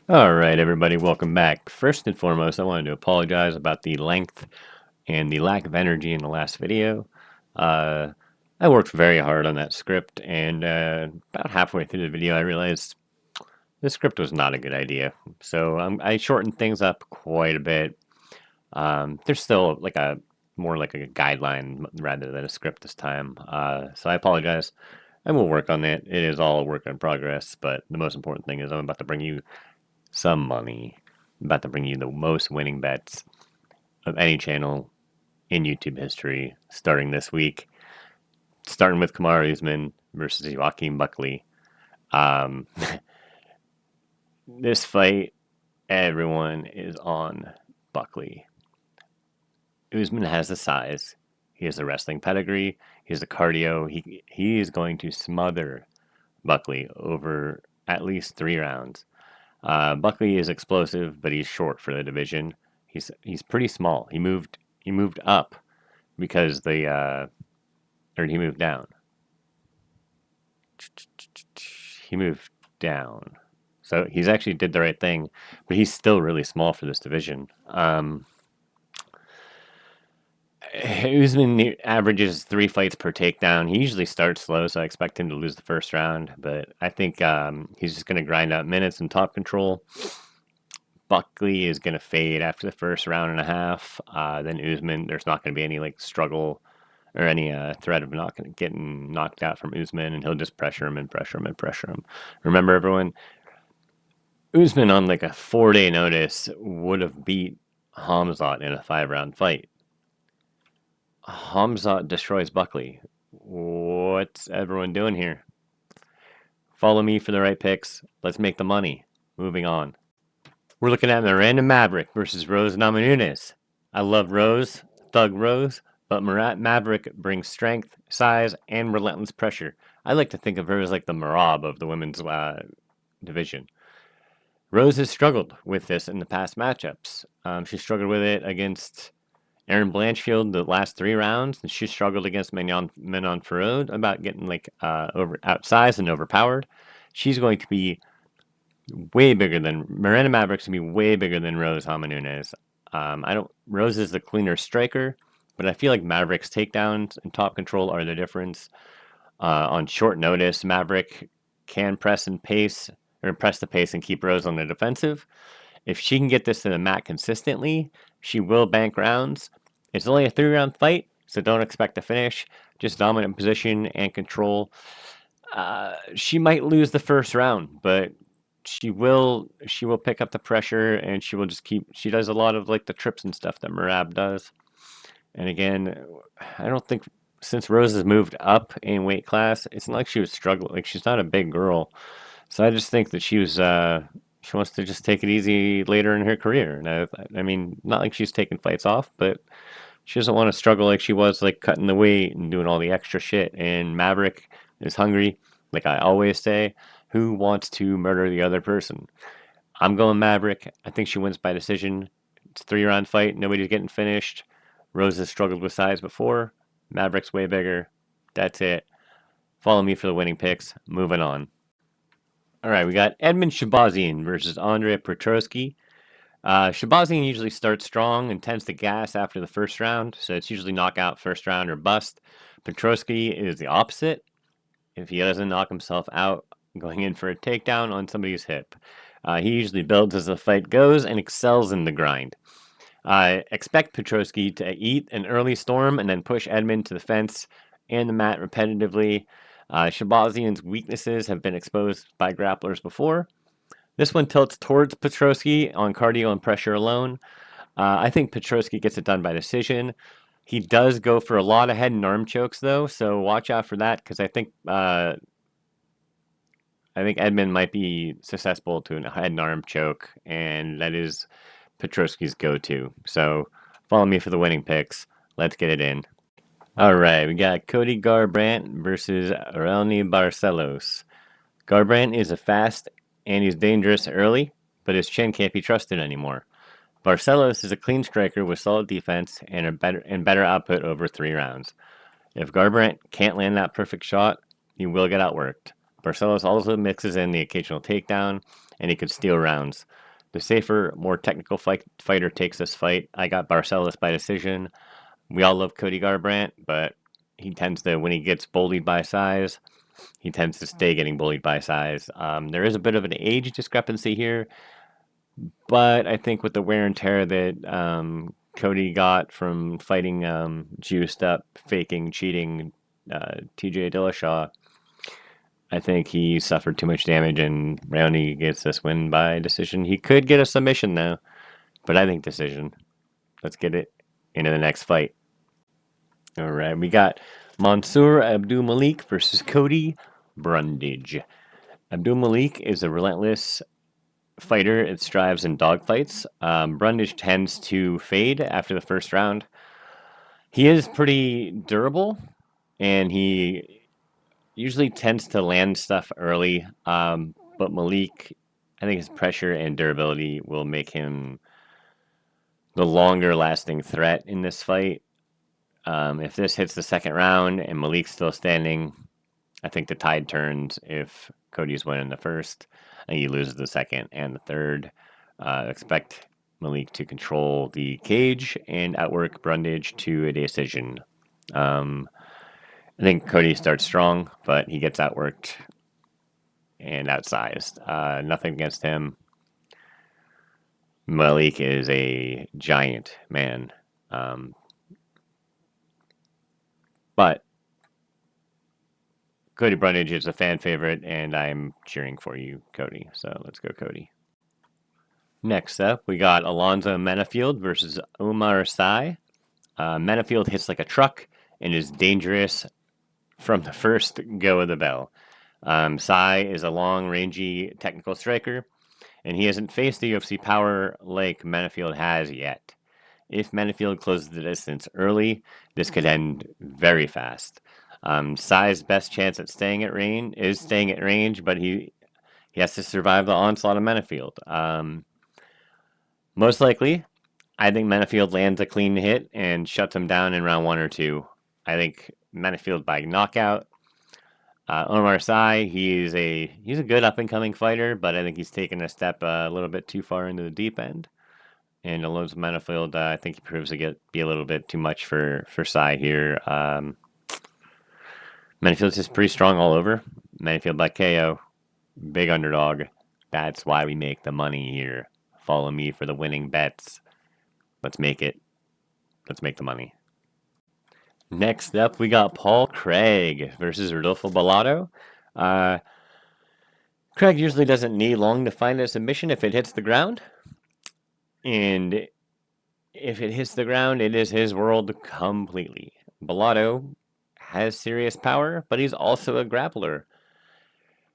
All right, everybody, welcome back. First and foremost, I wanted to apologize about the length and the lack of energy in the last video. Uh, I worked very hard on that script, and about halfway through the video, I realized the script was not a good idea. So I shortened things up quite a bit. There's still like a more like a guideline rather than a script this time. So I apologize. I will work on it. It is all a work in progress, but the most important thing is I'm about to bring you some money. I'm about to bring you the most winning bets of any channel in YouTube history starting this week. Starting with Kamaru Usman versus Joaquin Buckley. Um, this fight, everyone is on Buckley. Usman has the size. He has the wrestling pedigree. He has the cardio. He is going to smother Buckley over at least 3 rounds. Buckley is explosive, but he's short for the division. He's pretty small. He moved up because or he moved down. He moved down. So he's actually did the right thing, but he's still really small for this division. Usman averages 3 fights per takedown. He usually starts slow, so I expect him to lose the first round. But I think he's just going to grind out minutes and top control. Buckley is going to fade after the first round and a half. Then Usman, there's not going to be any like struggle or any threat of not getting knocked out from Usman, and he'll just pressure him and pressure him and pressure him. Remember, everyone, Usman on like a 4-day notice would have beat Hamzat in a 5-round fight. Hamzat destroys Buckley. What's everyone doing here? Follow me for the right picks. Let's make the money. Moving on. We're looking at Miranda Maverick versus Rose Namajunas. I love Rose, Thug Rose, but Maverick brings strength, size, and relentless pressure. I like to think of her as like the Marab of the women's division. Rose has struggled with this in the past matchups. She struggled with it against Erin Blanchfield the last 3 rounds, and she struggled against Menon Farod about getting like outsized and overpowered. She's going to be way bigger than Miranda Maverick's gonna be way bigger than Rose Namajunas. Rose is the cleaner striker, but I feel like Maverick's takedowns and top control are the difference. On short notice, Maverick can press the pace and keep Rose on the defensive. If she can get this to the mat consistently, she will bank rounds. It's only a 3-round fight, so don't expect a finish. Just dominant position and control. She might lose the first round, but she will pick up the pressure, and she does a lot of like the trips and stuff that Marab does. And again, I don't think since Rose has moved up in weight class, it's not like she was struggling. Like, she's not a big girl. So I just think that she wants to just take it easy later in her career. And I mean, not like she's taking fights off, but she doesn't want to struggle like she was, like cutting the weight and doing all the extra shit. And Maverick is hungry, like I always say. Who wants to murder the other person? I'm going Maverick. I think she wins by decision. It's a 3-round fight. Nobody's getting finished. Rose has struggled with size before. Maverick's way bigger. That's it. Follow me for the winning picks. Moving on. All right, we got Edmund Shabazian versus Andre Petrosky. Shabazian usually starts strong and tends to gas after the first round, so it's usually knockout first round or bust. Petrosky is the opposite. If he doesn't knock himself out, going in for a takedown on somebody's hip. He usually builds as the fight goes and excels in the grind. Expect Petrosky to eat an early storm and then push Edmund to the fence and the mat repetitively. Shabazian's weaknesses have been exposed by grapplers before. This one tilts towards Petrosky on cardio and pressure alone. I think Petrosky gets it done by decision. He does go for a lot of head and arm chokes, though, so watch out for that, because I think Edmund might be susceptible to a head and arm choke, and that is Petrosky's go-to. So follow me for the winning picks. Let's get it in. All right, we got Cody Garbrandt versus Aurelny Barcelos. Garbrandt is a fast and he's dangerous early, but his chin can't be trusted anymore. Barcelos is a clean striker with solid defense and better output over 3 rounds. If Garbrandt can't land that perfect shot, he will get outworked. Barcelos also mixes in the occasional takedown, and he could steal rounds. The safer, more technical fighter takes this fight. I got Barcelos by decision. We all love Cody Garbrandt, but he tends to, when he gets bullied by size, he tends to stay getting bullied by size. There is a bit of an age discrepancy here, but I think with the wear and tear that Cody got from fighting juiced up, faking, cheating TJ Dillashaw, I think he suffered too much damage, and Rowney gets this win by decision. He could get a submission, though, but I think decision. Let's get it into the next fight. All right, we got Mansour Abdul-Malik versus Cody Brundage. Abdul-Malik is a relentless fighter. It strives in dogfights. Brundage tends to fade after the first round. He is pretty durable, and he usually tends to land stuff early. But Malik, I think his pressure and durability will make him the longer lasting threat in this fight. If this hits the second round and Malik's still standing, I think the tide turns if Cody's winning the first and he loses the second and the third. Expect Malik to control the cage and outwork Brundage to a decision. I think Cody starts strong, but he gets outworked and outsized. Nothing against him. Malik is a giant man. But Cody Brundage is a fan favorite, and I'm cheering for you, Cody. So let's go, Cody. Next up, we got Alonzo Menafield versus Omar Sy. Menafield hits like a truck and is dangerous from the first go of the bell. Sy is a long, rangy, technical striker, and he hasn't faced the UFC power like Menafield has yet. If Menafield closes the distance early, this could end very fast. Sy's best chance at staying at range, but he has to survive the onslaught of Menafield. Most likely, I think Menafield lands a clean hit and shuts him down in round 1 or 2. I think Menafield by knockout. Omar Sy, he's a good up and coming fighter, but I think he's taken a step a little bit too far into the deep end. And Alonzo Menafield, I think he proves to be a little bit too much for Sy here. Menafield's just pretty strong all over. Menafield by KO, big underdog. That's why we make the money here. Follow me for the winning bets. Let's make it. Let's make the money. Next up, we got Paul Craig versus Rodolfo Bellato. Craig usually doesn't need long to find a submission if it hits the ground. And if it hits the ground, it is his world completely. Bellato has serious power, but he's also a grappler.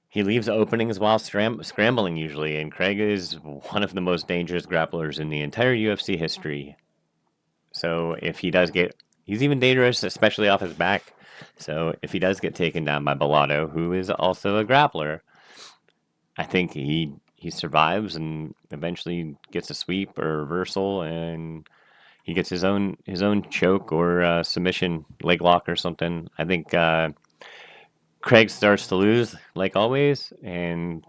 He leaves openings while scrambling usually, and Craig is one of the most dangerous grapplers in the entire UFC history. So if he does he's even dangerous, especially off his back. So if he does get taken down by Bellato, who is also a grappler, I think he survives and eventually gets a sweep or a reversal, and he gets his own choke or submission, leg lock or something. I think Craig starts to lose like always and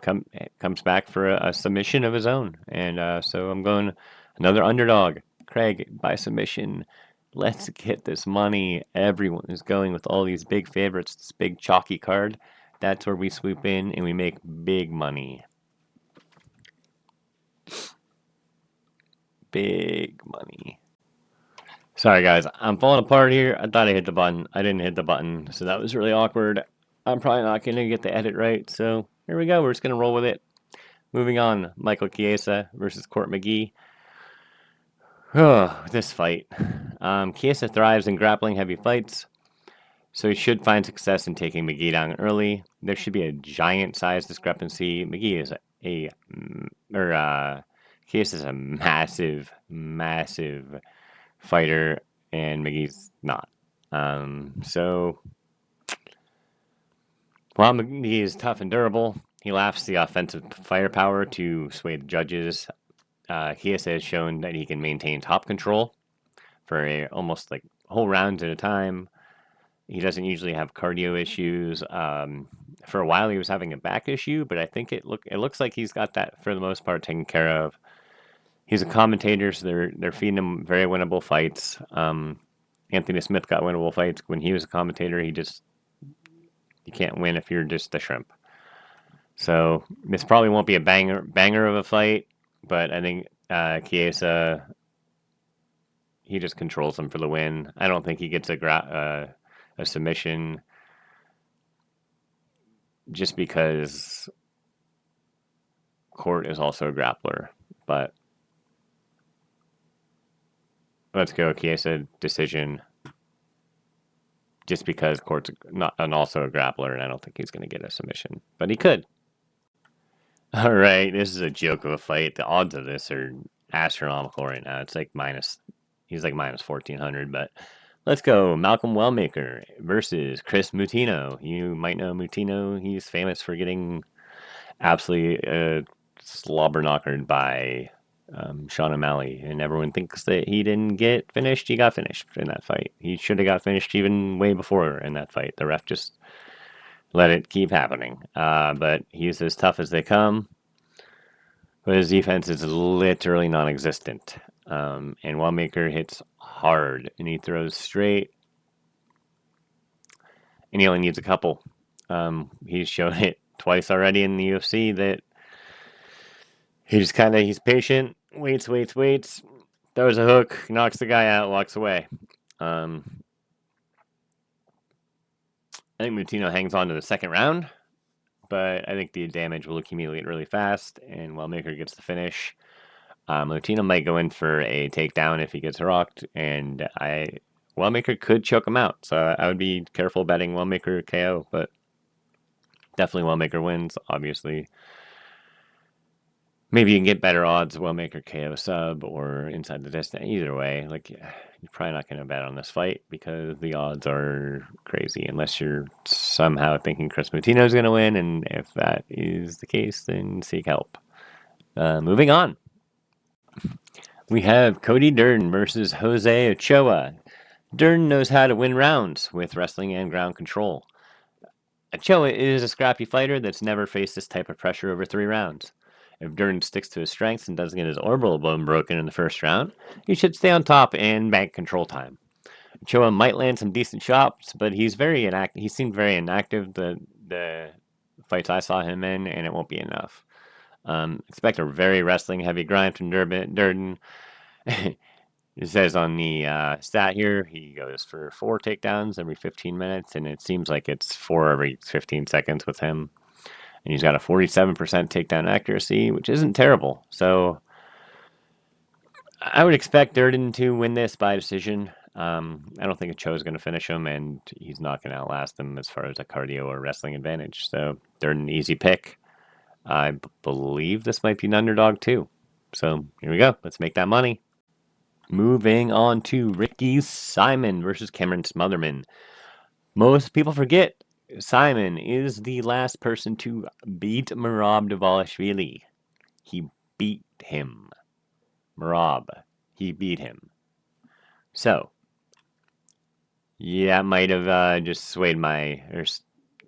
comes back for a submission of his own. And so I'm going another underdog, Craig by submission. Let's get this money. Everyone is going with all these big favorites, this big chalky card. That's where we swoop in and we make big money. Big money. Sorry guys, I'm falling apart here. I thought I hit the button. I didn't hit the button, so that was really awkward. I'm probably not going to get the edit right, so here we go. We're just going to roll with it. Moving on, Michael Chiesa versus Court McGee. Oh, this fight. Chiesa thrives in grappling heavy fights, so he should find success in taking McGee down early. There should be a giant size discrepancy. McGee is Chiesa is a massive, massive fighter, and McGee's not. So while McGee is tough and durable, he lacks the offensive firepower to sway the judges. Chiesa has shown that he can maintain top control for almost like whole rounds at a time. He doesn't usually have cardio issues. For a while, he was having a back issue, but I think it looks like he's got that for the most part taken care of. He's a commentator, so they're feeding him very winnable fights. Anthony Smith got winnable fights when he was a commentator. You can't win if you're just a shrimp. So this probably won't be a banger of a fight, but I think Chiesa, he just controls him for the win. I don't think he gets a submission, just because Court is also a grappler. But let's go Chiesa decision, just because Court's not also a grappler, and I don't think he's going to get a submission, but he could. All right, this is a joke of a fight. The odds of this are astronomical right now. It's like he's like minus 1,400, but let's go. Malcolm Wellmaker versus Chris Mutino. You might know Mutino. He's famous for getting absolutely slobber knockered by Sean O'Malley, and everyone thinks that he didn't get finished. He got finished in that fight. He should have got finished even way before in that fight. The ref just let it keep happening. But he's as tough as they come. But his defense is literally non-existent. And Wellmaker hits hard, and he throws straight. And he only needs a couple. He's shown it twice already in the UFC that he's patient, waits, throws a hook, knocks the guy out, walks away. I think Mutino hangs on to the second round, but I think the damage will accumulate really fast, and Wellmaker gets the finish. Mutino might go in for a takedown if he gets rocked, and Wellmaker could choke him out, so I would be careful betting Wellmaker KO, but definitely Wellmaker wins, obviously. Maybe you can get better odds, Wellmaker KO sub or inside the distance. Either way, you're probably not going to bet on this fight because the odds are crazy, unless you're somehow thinking Chris Mutino is going to win, and if that is the case, then seek help. Moving on. We have Cody Durden versus Jose Ochoa. Durden knows how to win rounds with wrestling and ground control. Ochoa is a scrappy fighter that's never faced this type of pressure over 3 rounds. If Durden sticks to his strengths and doesn't get his orbital bone broken in the first round, he should stay on top and bank control time. Ochoa might land some decent shots, but he's very inactive. He seemed very inactive the fights I saw him in, and it won't be enough. Expect a very wrestling-heavy grind from Durden. It says on the stat here, he goes for 4 takedowns every 15 minutes, and it seems like it's 4 every 15 seconds with him. And he's got a 47% takedown accuracy, which isn't terrible. So I would expect Durden to win this by decision. I don't think Ochoa is going to finish him, and he's not going to outlast him as far as a cardio or wrestling advantage. So Durden, easy pick. I believe this might be an underdog too. So here we go. Let's make that money. Moving on to Ricky Simon versus Cameron Smotherman. Most people forget Simon is the last person to beat Merab Dvalishvili. He beat him. Merab. He beat him. So, yeah, might have just swayed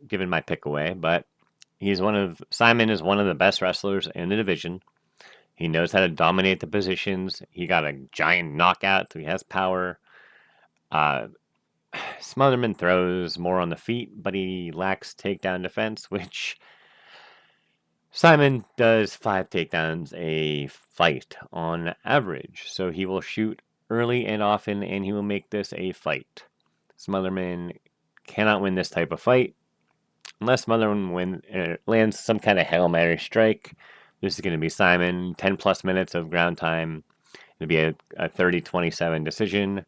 given my pick away, but Simon is one of the best wrestlers in the division. He knows how to dominate the positions. He got a giant knockout, so he has power. Smotherman throws more on the feet, but he lacks takedown defense, which Simon does 5 takedowns a fight on average. So he will shoot early and often, and he will make this a fight. Smotherman cannot win this type of fight unless Smotherman lands some kind of Hail Mary strike. This is going to be Simon, 10 plus minutes of ground time. It'll be a 30-27 decision.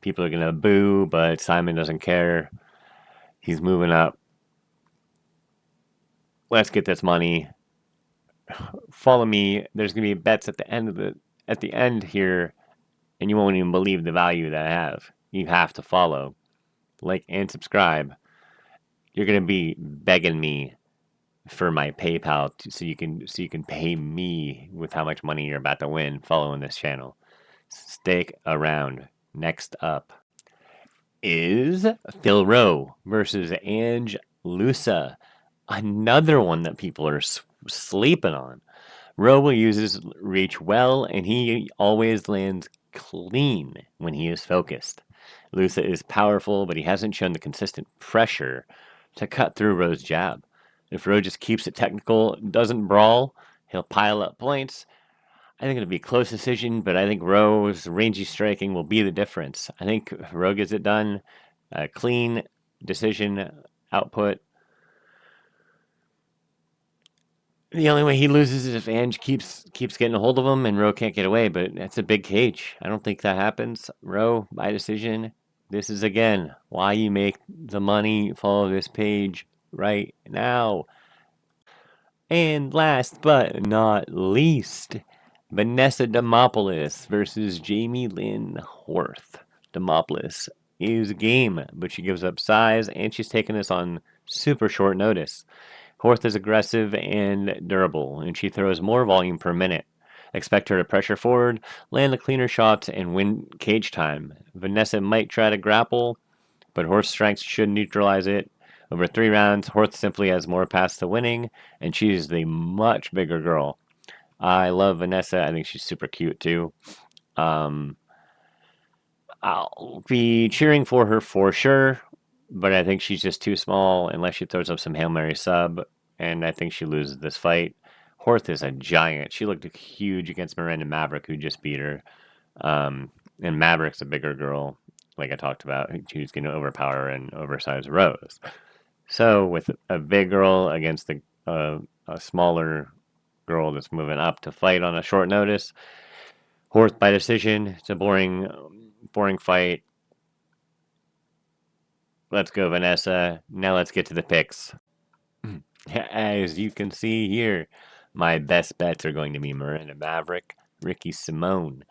People are going to boo, but Simon doesn't care. He's moving up. Let's get this money. Follow me. There's going to be bets at the end here, and you won't even believe the value that I have. You have to follow, like, and subscribe. You're going to be begging me for my PayPal so you can pay me with how much money you're about to win following this channel. Stick around. Next up, is Phil Rowe versus Ange Lusa. Another one that people are sleeping on. Rowe will use his reach well, and he always lands clean when he is focused. Lusa is powerful, but he hasn't shown the consistent pressure to cut through Rowe's jab. If Rowe just keeps it technical, doesn't brawl, he'll pile up points. I think it'll be a close decision, but I think Rowe's rangy striking will be the difference. I think Rowe gets it done. Clean decision output. The only way he loses is if Ange keeps getting a hold of him and Rowe can't get away, but that's a big cage. I don't think that happens. Rowe, by decision. This is, again, why you make the money. Follow this page right now. And last but not least, Vanessa Demopoulos versus Jamie Lynn Horth. Demopoulos is game, but she gives up size, and she's taking this on super short notice. Horth is aggressive and durable, and she throws more volume per minute. Expect her to pressure forward, land the cleaner shots, and win cage time. Vanessa might try to grapple, but Horth's strength should neutralize it. Over 3 rounds, Horth simply has more paths to winning, and she is the much bigger girl. I love Vanessa. I think she's super cute too. I'll be cheering for her for sure, but I think she's just too small unless she throws up some Hail Mary sub, and I think she loses this fight. Horth is a giant. She looked huge against Miranda Maverick, who just beat her. And Maverick's a bigger girl, like I talked about, who's going to overpower and oversize Rose. So with a big girl against a smaller girl that's moving up to fight on a short notice, Horth by decision. It's a boring fight. Let's go, Vanessa. Now let's get to the picks. As you can see here, my best bets are going to be Miranda Maverick, Ricky Simone,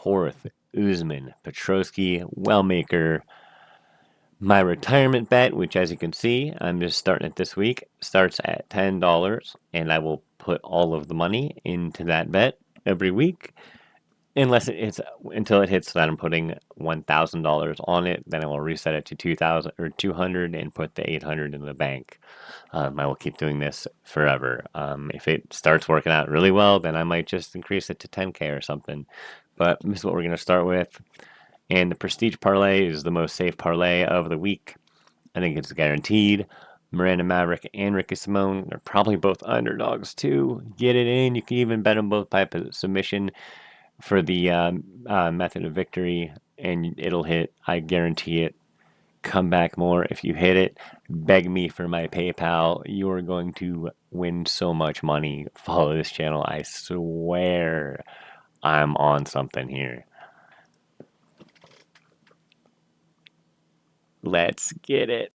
Horth, Usman, Petrosky, Wellmaker. My retirement bet, which as you can see, I'm just starting it this week, starts at $10, and I will put all of the money into that bet every week. Unless until it hits that I'm putting $1,000 on it, then I will reset it to 2,000 or 200 and put the 800 in the bank. I will keep doing this forever. If it starts working out really well, then I might just increase it to 10K or something. But this is what we're going to start with. And the Prestige Parlay is the most safe parlay of the week. I think it's guaranteed. Miranda Maverick and Ricky Simone are probably both underdogs too. Get it in. You can even bet them both by submission for the method of victory, and it'll hit. I guarantee it. Come back more if you hit it. Beg me for my PayPal. You are going to win so much money. Follow this channel. I swear I'm on something here. Let's get it.